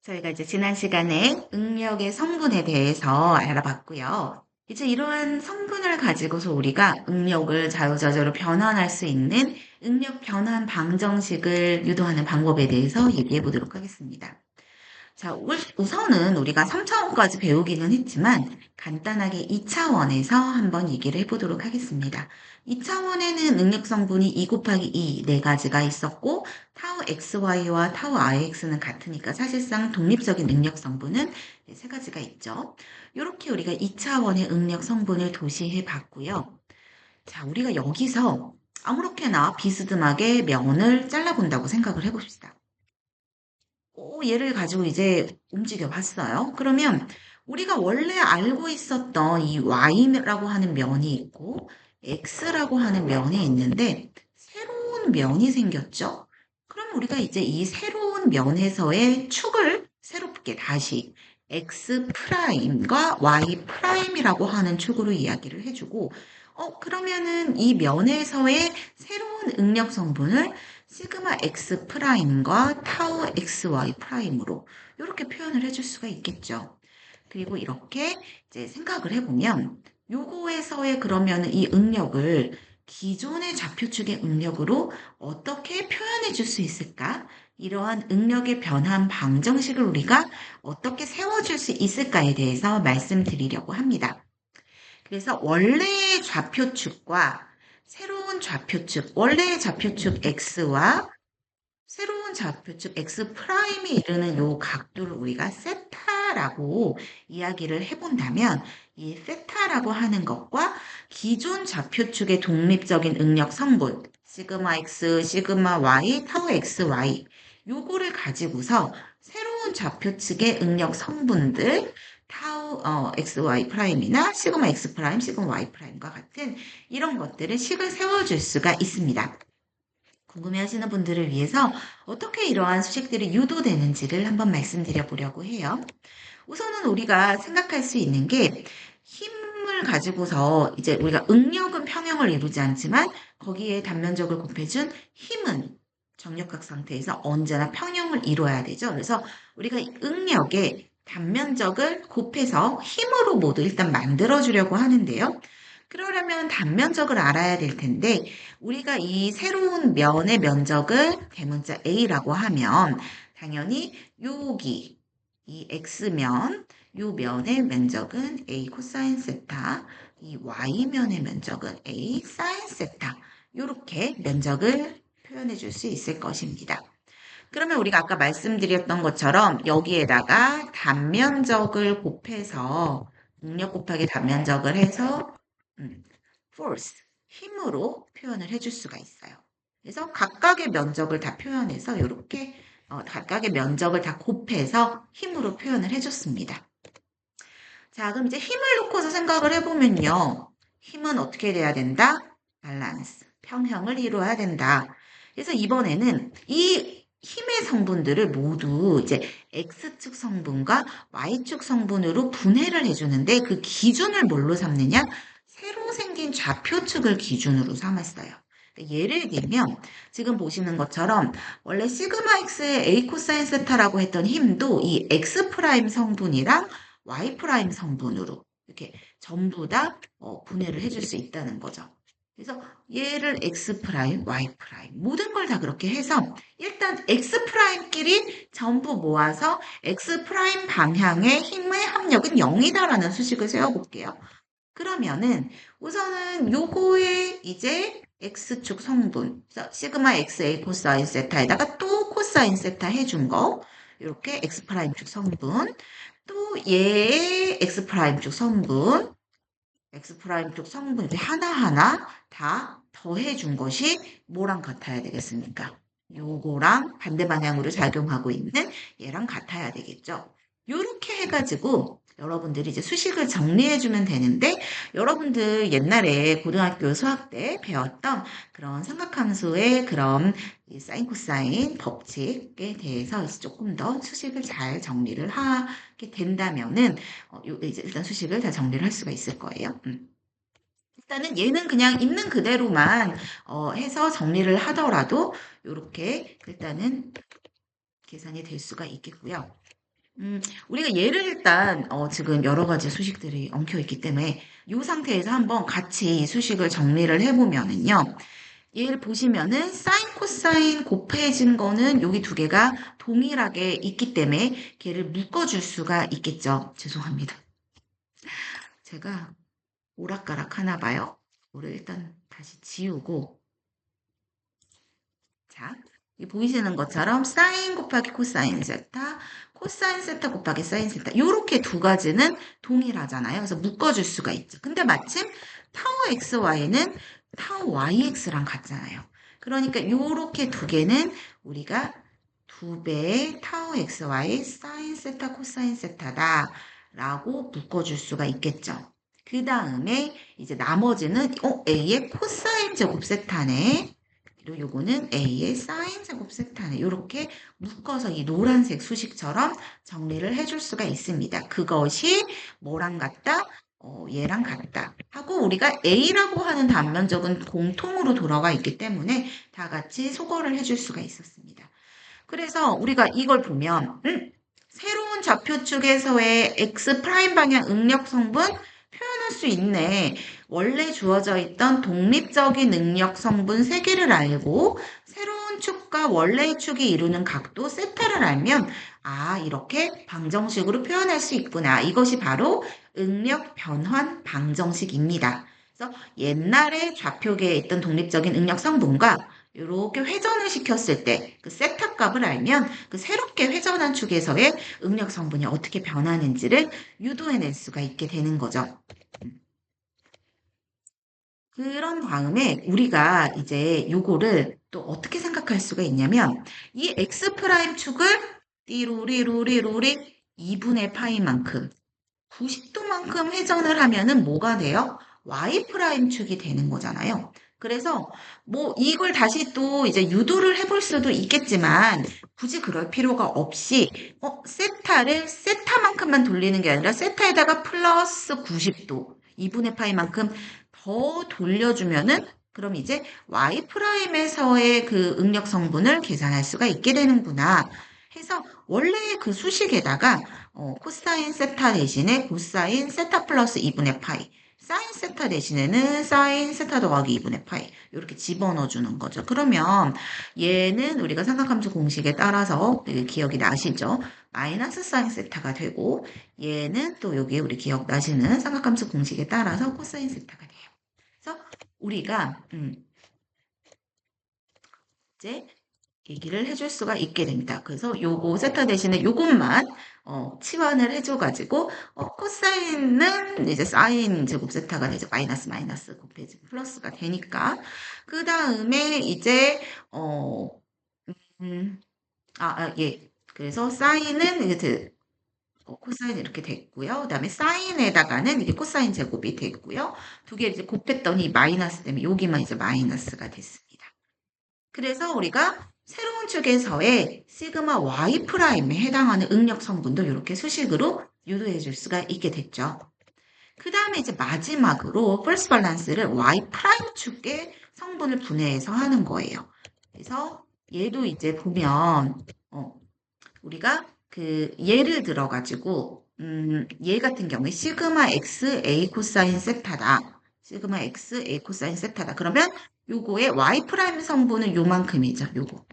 저희가 이제 지난 시간에 응력의 성분에 대해서 알아봤고요. 이제 이러한 성분을 가지고서 우리가 응력을 자유자재로 변환할 수 있는 응력 변환 방정식을 유도하는 방법에 대해서 얘기해 보도록 하겠습니다. 자, 우선은 우리가 3차원까지 배우기는 했지만 간단하게 2차원에서 한번 얘기를 해보도록 하겠습니다. 2차원에는 능력 성분이 2 곱하기 2 네 가지가 있었고 타우 xy와 타우 rx는 같으니까 사실상 독립적인 능력 성분은 세 가지가 있죠. 이렇게 우리가 2차원의 응력 성분을 도시해 봤고요. 자, 우리가 여기서 아무렇게나 비스듬하게 면을 잘라본다고 생각을 해봅시다. 얘를 가지고 이제 움직여 봤어요. 그러면 우리가 원래 알고 있었던 이 y라고 하는 면이 있고 x라고 하는 면이 있는데 새로운 면이 생겼죠. 그럼 우리가 이제 이 새로운 면에서의 축을 새롭게 다시 x 프라임과 y 프라임이라고 하는 축으로 이야기를 해주고 그러면은 이 면에서의 새로운 응력 성분을 시그마 x 프라임과 타우 xy 프라임으로 이렇게 표현을 해줄 수가 있겠죠. 그리고 이렇게 이제 생각을 해보면 요거에서의 그러면 이 응력을 기존의 좌표축의 응력으로 어떻게 표현해 줄 수 있을까? 이러한 응력의 변환 방정식을 우리가 어떻게 세워줄 수 있을까에 대해서 말씀드리려고 합니다. 그래서 원래의 좌표축과 새로운 좌표축, 원래의 좌표축 x와 새로운 좌표축 x 프라임이 이르는 요 각도를 우리가 세타라고 이야기를 해본다면 이 세타라고 하는 것과 기존 좌표축의 독립적인 응력 성분 시그마 x, 시그마 y, 타우 x, y 요거를 가지고서 새로운 좌표축의 응력 성분들 타우 x, y 프라임이나 시그마 x 프라임, 시그마 y 프라임과 같은 이런 것들을 식을 세워줄 수가 있습니다. 궁금해하시는 분들을 위해서 어떻게 이러한 수식들이 유도되는지를 한번 말씀드려 보려고 해요. 우선은 우리가 생각할 수 있는 게 힘을 가지고서 이제 우리가 응력은 평형을 이루지 않지만 거기에 단면적을 곱해준 힘은 정력각 상태에서 언제나 평형을 이루어야 되죠. 그래서 우리가 응력의 단면적을 곱해서 힘으로 모두 일단 만들어주려고 하는데요. 그러려면 단면적을 알아야 될 텐데 우리가 이 새로운 면의 면적을 대문자 A라고 하면 당연히 여기 이 X면 요 면의 면적은 A 코사인 세타, 이 Y면의 면적은 A 사인 세타 이렇게 면적을 표현해 줄 수 있을 것입니다. 그러면 우리가 아까 말씀드렸던 것처럼 여기에다가 단면적을 곱해서 능력 곱하기 단면적을 해서 force, 힘으로 표현을 해줄 수가 있어요. 그래서 각각의 면적을 다 표현해서 이렇게 각각의 면적을 다 곱해서 힘으로 표현을 해줬습니다. 자, 그럼 이제 힘을 놓고서 생각을 해보면요. 힘은 어떻게 돼야 된다? 밸런스, 평형을 이루어야 된다. 그래서 이번에는 이 힘의 성분들을 모두 이제 X축 성분과 Y축 성분으로 분해를 해주는데 그 기준을 뭘로 삼느냐? 새로 생긴 좌표축을 기준으로 삼았어요. 예를 들면 지금 보시는 것처럼 원래 시그마 x의 a 코사인 세타라고 했던 힘도 이 x 프라임 성분이랑 y 프라임 성분으로 이렇게 전부 다 분해를 해줄 수 있다는 거죠. 그래서 얘를 x 프라임, y 프라임 모든 걸 다 그렇게 해서 일단 x 프라임끼리 전부 모아서 x 프라임 방향의 힘의 합력은 0이다라는 수식을 세워볼게요. 그러면은 우선은 요거에 이제 x축 성분 시그마 xa 코사인 세타에다가 또 코사인 세타 해준 거 이렇게 x 프라임축 성분 또 얘의 x 프라임축 성분 x 프라임축 성분 이렇게 하나하나 다 더해준 것이 뭐랑 같아야 되겠습니까? 요거랑 반대 방향으로 작용하고 있는 얘랑 같아야 되겠죠. 요렇게 해가지고 여러분들이 이제 수식을 정리해주면 되는데 여러분들 옛날에 고등학교 수학 때 배웠던 그런 삼각함수의 그런 사인 코사인 법칙에 대해서 조금 더 수식을 잘 정리를 하게 된다면은 이제 일단 수식을 다 정리를 할 수가 있을 거예요. 일단은 얘는 그냥 있는 그대로만 해서 정리를 하더라도 이렇게 일단은 계산이 될 수가 있겠고요. 음, 우리가 얘를 일단 지금 여러 가지 수식들이 엉켜 있기 때문에 이 상태에서 한번 같이 이 수식을 정리를 해보면은요. 얘를 보시면은 사인, 코사인 곱해진 거는 여기 두 개가 동일하게 있기 때문에 걔를 묶어줄 수가 있겠죠. 죄송합니다. 제가 오락가락 하나 봐요. 이거를 일단 다시 지우고 자, 이 보이시는 것처럼 사인 곱하기 코사인 세타, 코사인 세타 곱하기 사인 세타 이렇게 두 가지는 동일하잖아요. 그래서 묶어줄 수가 있죠. 근데 마침 타워 xy는 타워 yx랑 같잖아요. 그러니까 이렇게 두 개는 우리가 두 배의 타워 xy 사인 세타 코사인 세타다 라고 묶어줄 수가 있겠죠. 그 다음에 이제 나머지는 a의 코사인 제곱 세타네. 그리고 요거는 A의 사인 제곱 세타네. 이렇게 묶어서 이 노란색 수식처럼 정리를 해줄 수가 있습니다. 그것이 뭐랑 같다? 얘랑 같다. 하고 우리가 A라고 하는 단면적은 공통으로 돌아가 있기 때문에 다 같이 소거를 해줄 수가 있었습니다. 그래서 우리가 이걸 보면 새로운 좌표축에서의 x 프라임 방향 응력 성분 표현할 수 있네. 원래 주어져 있던 독립적인 응력 성분 3개를 알고 새로운 축과 원래의 축이 이루는 각도 세타를 알면 이렇게 방정식으로 표현할 수 있구나. 이것이 바로 응력 변환 방정식입니다. 그래서 옛날에 좌표계에 있던 독립적인 응력 성분과 이렇게 회전을 시켰을 때 그 세타 값을 알면 그 새롭게 회전한 축에서의 응력 성분이 어떻게 변하는지를 유도해낼 수가 있게 되는 거죠. 그런 다음에 우리가 이제 요거를 또 어떻게 생각할 수가 있냐면 이 x 프라임 축을 띠로리로리로리 2분의 파이만큼 90도만큼 회전을 하면은 뭐가 돼요? y 프라임 축이 되는 거잖아요. 그래서 뭐 이걸 다시 또 이제 유도를 해볼 수도 있겠지만 굳이 그럴 필요가 없이 세타를 세타만큼만 돌리는 게 아니라 세타에다가 플러스 90도 2분의 파이만큼 더 돌려주면은 그럼 이제 y 프라임에서의 그 응력 성분을 계산할 수가 있게 되는구나 해서 원래 그 수식에다가 코사인 세타 대신에 코사인 세타 플러스 2분의 파이, 사인 세타 대신에는 사인 세타 더하기 2분의 파이 이렇게 집어넣어 주는 거죠. 그러면 얘는 우리가 삼각함수 공식에 따라서 기억이 나시죠? 마이너스 사인 세타가 되고 얘는 또 여기 우리 기억나시는 삼각함수 공식에 따라서 코사인 세타가 돼요. 그래서 우리가 이제 얘기를 해줄 수가 있게 됩니다. 그래서 요거 세타 대신에 요것만 치환을 해줘가지고 코사인은 이제 사인 제곱 세타가 되죠. 마이너스 마이너스 곱해지고 플러스가 되니까 그 다음에 이제 음, 예. 그래서 사인은 이제 코사인 이렇게 됐고요. 그다음에 사인에다가는 이게 코사인 제곱이 됐고요. 두 개 이제 곱했더니 마이너스 때문에 여기만 이제 마이너스가 됐습니다. 그래서 우리가 새로운 축에서의 시그마 y 프라임에 해당하는 응력 성분도 이렇게 수식으로 유도해 줄 수가 있게 됐죠. 그 다음에 이제 마지막으로 펄스 밸런스를 y 프라임 축의 성분을 분해해서 하는 거예요. 그래서 얘도 이제 보면 우리가 그 예를 들어 가지고 얘 같은 경우에 시그마 x a 코사인 세타다. 시그마 x a 코사인 세타다. 그러면 요거의 y 프라임 성분은 요만큼이죠. 요거.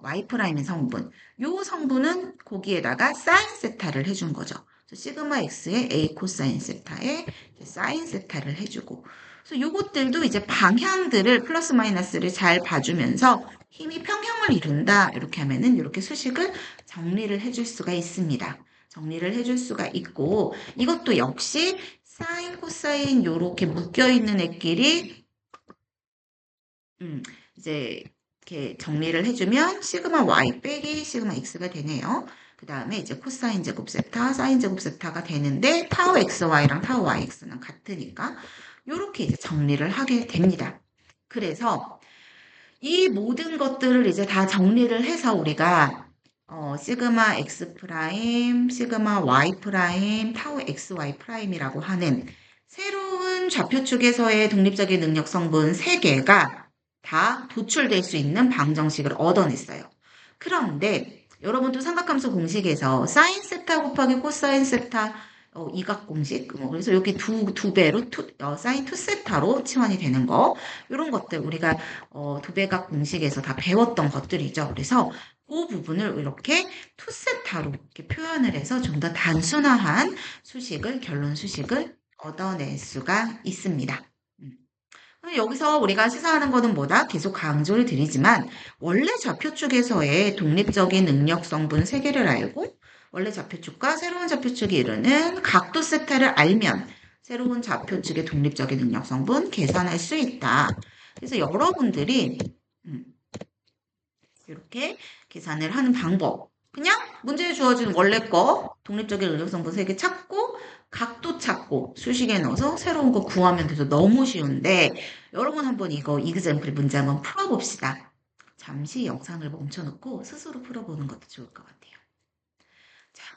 y 프라임의 성분. 요 성분은 거기에다가 사인 세타를 해준 거죠. 시그마 x의 a 코사인 세타에 사인 세타를 해주고. 그래서 요것들도 이제 방향들을 플러스 마이너스를 잘 봐주면서 힘이 평형을 이룬다. 이렇게 하면은 이렇게 수식을 정리를 해줄 수가 있습니다. 정리를 해줄 수가 있고 이것도 역시 사인, 코사인 요렇게 묶여있는 애끼리 이제 이렇게 정리를 해주면 시그마 y 빼기 시그마 x가 되네요. 그 다음에 이제 코사인 제곱 세타, 사인 제곱 세타가 되는데 타워 xy랑 타워 yx는 같으니까 이렇게 이제 정리를 하게 됩니다. 그래서 이 모든 것들을 이제 다 정리를 해서 우리가 시그마 x 프라임, 시그마 y 프라임, 타워 xy 프라임이라고 하는 새로운 좌표축에서의 독립적인 능력 성분 3개가 다 도출될 수 있는 방정식을 얻어냈어요. 그런데 여러분도 삼각함수 공식에서 사인 세타 곱하기 코사인 세타 이각 공식, 그래서 여기 두 배로 사인 2세타로 치환이 되는 거, 이런 것들 우리가 두 배각 공식에서 다 배웠던 것들이죠. 그래서 그 부분을 이렇게 2세타로 이렇게 표현을 해서 좀 더 단순화한 수식을, 결론 수식을 얻어낼 수가 있습니다. 여기서 우리가 시사하는 거는 뭐다? 계속 강조를 드리지만 원래 좌표축에서의 독립적인 능력 성분 세 개를 알고 원래 좌표축과 새로운 좌표축이 이루는 각도 세타를 알면 새로운 좌표축의 독립적인 능력 성분 계산할 수 있다. 그래서 여러분들이 이렇게 계산을 하는 방법. 그냥 문제에 주어진 원래 거 독립적인 능력 성분 세 개 찾고 각도 찾고 수식에 넣어서 새로운 거 구하면 돼서 너무 쉬운데 여러분 한번 이거 이그젬플 문제 한번 풀어봅시다. 잠시 영상을 멈춰놓고 스스로 풀어보는 것도 좋을 것 같아요. 자,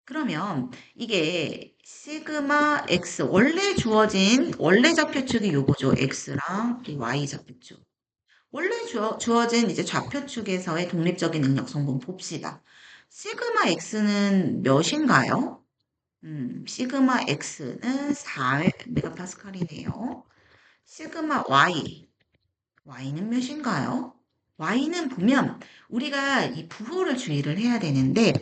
그러면 이게 시그마 x 원래 주어진 원래 좌표축이 요거죠. x랑 이 y 좌표축. 원래 주어진 이제 좌표축에서의 독립적인 능력 성분 봅시다. 시그마 x는 몇인가요? 시그마 x는 4메가파스칼이네요. 시그마 y는 몇인가요? y는 보면 우리가 이 부호를 주의를 해야 되는데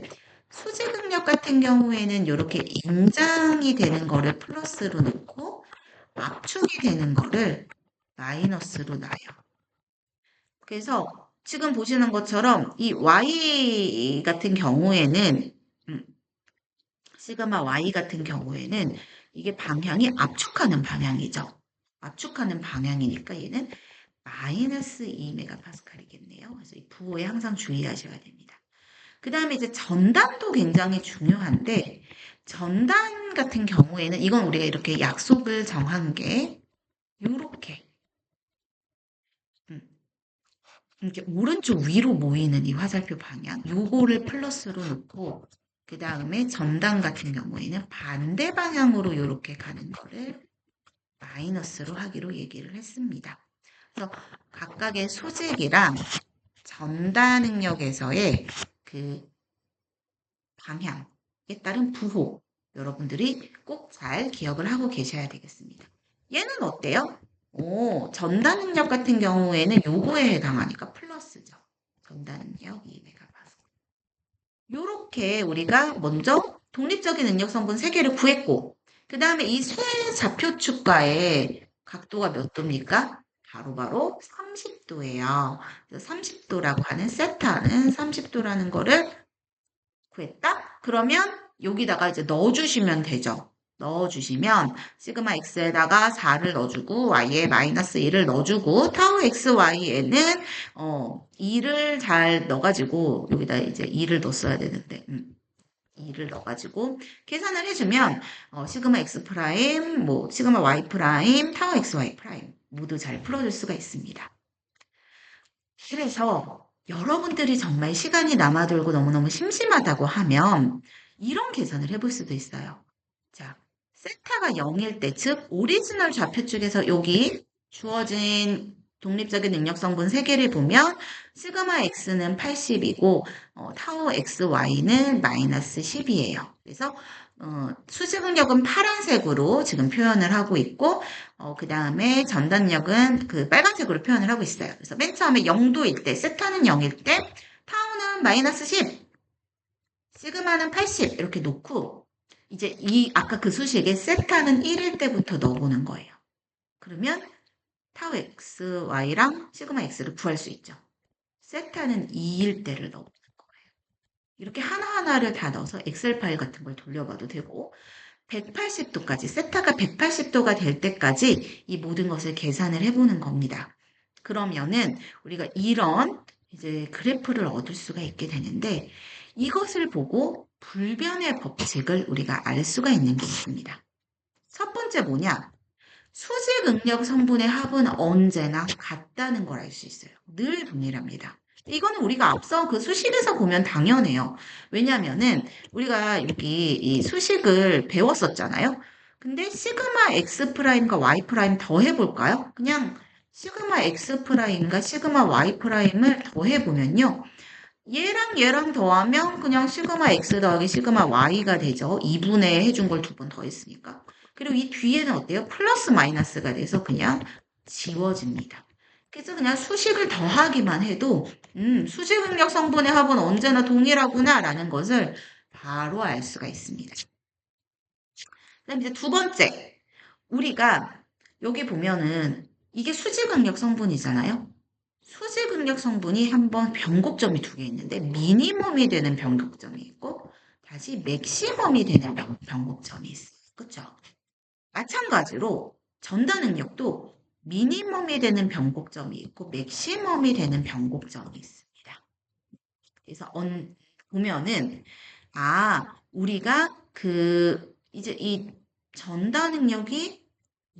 수직응력 같은 경우에는 이렇게 임장이 되는 거를 플러스로 넣고 압축이 되는 거를 마이너스로 놔요. 그래서 지금 보시는 것처럼 이 y 같은 경우에는 시그마 y 같은 경우에는 이게 방향이 압축하는 방향이죠. 압축하는 방향이니까 얘는 마이너스 2메가파스칼이겠네요. 그래서 이 부호에 항상 주의하셔야 됩니다. 그 다음에 이제 전단도 굉장히 중요한데 전단 같은 경우에는 이건 우리가 이렇게 약속을 정한 게 요렇게 이렇게 오른쪽 위로 모이는 이 화살표 방향 요거를 플러스로 놓고 그 다음에 전단 같은 경우에는 반대 방향으로 이렇게 가는 거를 마이너스로 하기로 얘기를 했습니다. 그래서 각각의 수직이랑 전단 능력에서의 그 방향에 따른 부호 여러분들이 꼭 잘 기억을 하고 계셔야 되겠습니다. 얘는 어때요? 전단 능력 같은 경우에는 요거에 해당하니까 플러스죠. 전단 능력 2메가파스칼. 요렇게 우리가 먼저 독립적인 능력 성분 3개를 구했고 그 다음에 이 세 좌표축과의 각도가 몇 도입니까? 바로 30도예요. 30도라고 하는 세타는 30도라는 거를 구했다? 그러면 여기다가 이제 넣어주시면 되죠. 넣어주시면 시그마 x에다가 4를 넣어주고 y에 마이너스 1을 넣어주고 타우 x y에는 2를 잘 넣어가지고 여기다 이제 2를 넣었어야 되는데 2를 넣어가지고 계산을 해주면 시그마 x 프라임, 뭐 시그마 y 프라임, 타우 x y 프라임 모두 잘 풀어줄 수가 있습니다. 그래서 여러분들이 정말 시간이 남아돌고 너무너무 심심하다고 하면 이런 계산을 해볼 수도 있어요. 자, 세타가 0일 때, 즉 오리지널 좌표축에서 여기 주어진 독립적인 능력 성분 3개를 보면 시그마 x는 80이고 타우 xy는 마이너스 10이에요. 그래서 수직응력은 파란색으로 지금 표현을 하고 있고 그 다음에 전단력은 그 빨간색으로 표현을 하고 있어요. 그래서 맨 처음에 0도일 때, 세타는 0일 때, 타우는 마이너스 10, 시그마는 80 이렇게 놓고 이제 아까 그 수식에 세타는 1일 때부터 넣어보는 거예요. 그러면 타우 x, y랑 시그마 x를 구할 수 있죠. 세타는 2일 때를 넣어보는 거예요. 이렇게 하나하나를 다 넣어서 엑셀 파일 같은 걸 돌려봐도 되고 180도까지, 세타가 180도가 될 때까지 이 모든 것을 계산을 해보는 겁니다. 그러면은 우리가 이런 이제 그래프를 얻을 수가 있게 되는데 이것을 보고 불변의 법칙을 우리가 알 수가 있는 게 있습니다. 첫 번째 뭐냐? 수직 응력 성분의 합은 언제나 같다는 걸 알 수 있어요. 늘 동일합니다. 이거는 우리가 앞서 그 수식에서 보면 당연해요. 왜냐면은 우리가 여기 이 수식을 배웠었잖아요. 근데 시그마 x 프라임과 y 프라임 더해볼까요? 그냥 시그마 x 프라임과 시그마 y 프라임을 더해보면요. 얘랑 얘랑 더하면 그냥 시그마 x 더하기 시그마 y가 되죠. 2분의 해준 걸 두 번 더했으니까. 그리고 이 뒤에는 어때요? 플러스 마이너스가 돼서 그냥 지워집니다. 그래서 그냥 수식을 더하기만 해도 수직응력 성분의 합은 언제나 동일하구나 라는 것을 바로 알 수가 있습니다. 그다음 이제 두 번째, 우리가 여기 보면은 이게 수직응력 성분이잖아요. 수직응력 성분이 한번 변곡점이 두 개 있는데 미니멈이 되는 변곡점이 있고 다시 맥시멈이 되는 변곡점이 있어요. 그렇죠? 마찬가지로 전단응력도 미니멈이 되는 변곡점이 있고 맥시멈이 되는 변곡점이 있습니다. 그래서 보면은 우리가 이제 이 전단능력이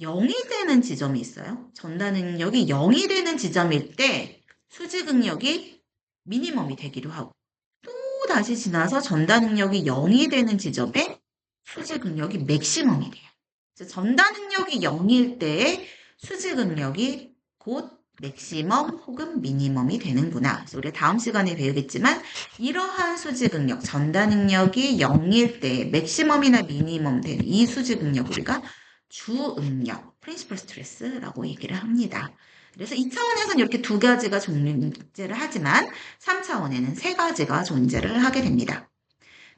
0이 되는 지점이 있어요. 전단능력이 0이 되는 지점일 때 수직응력이 미니멈이 되기도 하고 또 다시 지나서 전단능력이 0이 되는 지점에 수직응력이 맥시멈이 돼요. 전단능력이 0일 때의 수직응력이 곧 맥시멈 혹은 미니멈이 되는구나. 그래서 우리가 다음 시간에 배우겠지만 이러한 수직응력, 전단능력이 0일 때 맥시멈이나 미니멈 되는 이 수직응력 우리가 주응력, 프린시플 스트레스라고 얘기를 합니다. 그래서 2차원에서는 이렇게 두 가지가 존재를 하지만 3차원에는 세 가지가 존재를 하게 됩니다.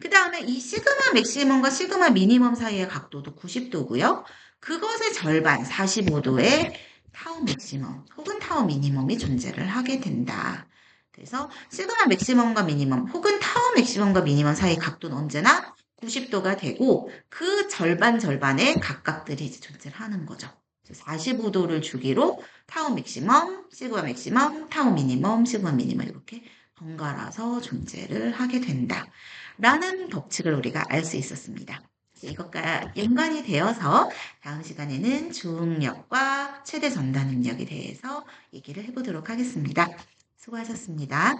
그 다음에 이 시그마 맥시멈과 시그마 미니멈 사이의 각도도 90도고요. 그것의 절반 45도의 타우 맥시멈 혹은 타우 미니멈이 존재를 하게 된다. 그래서 시그마 맥시멈과 미니멈 혹은 타우 맥시멈과 미니멈 사이의 각도는 언제나 90도가 되고 그 절반의 각각들이 이제 존재를 하는 거죠. 45도를 주기로 타우 맥시멈, 시그마 맥시멈, 타우 미니멈, 시그마 미니멈 이렇게 번갈아서 존재를 하게 된다. 라는 법칙을 우리가 알 수 있었습니다. 이것과 연관이 되어서 다음 시간에는 주응력과 최대 전단 능력에 대해서 얘기를 해보도록 하겠습니다. 수고하셨습니다.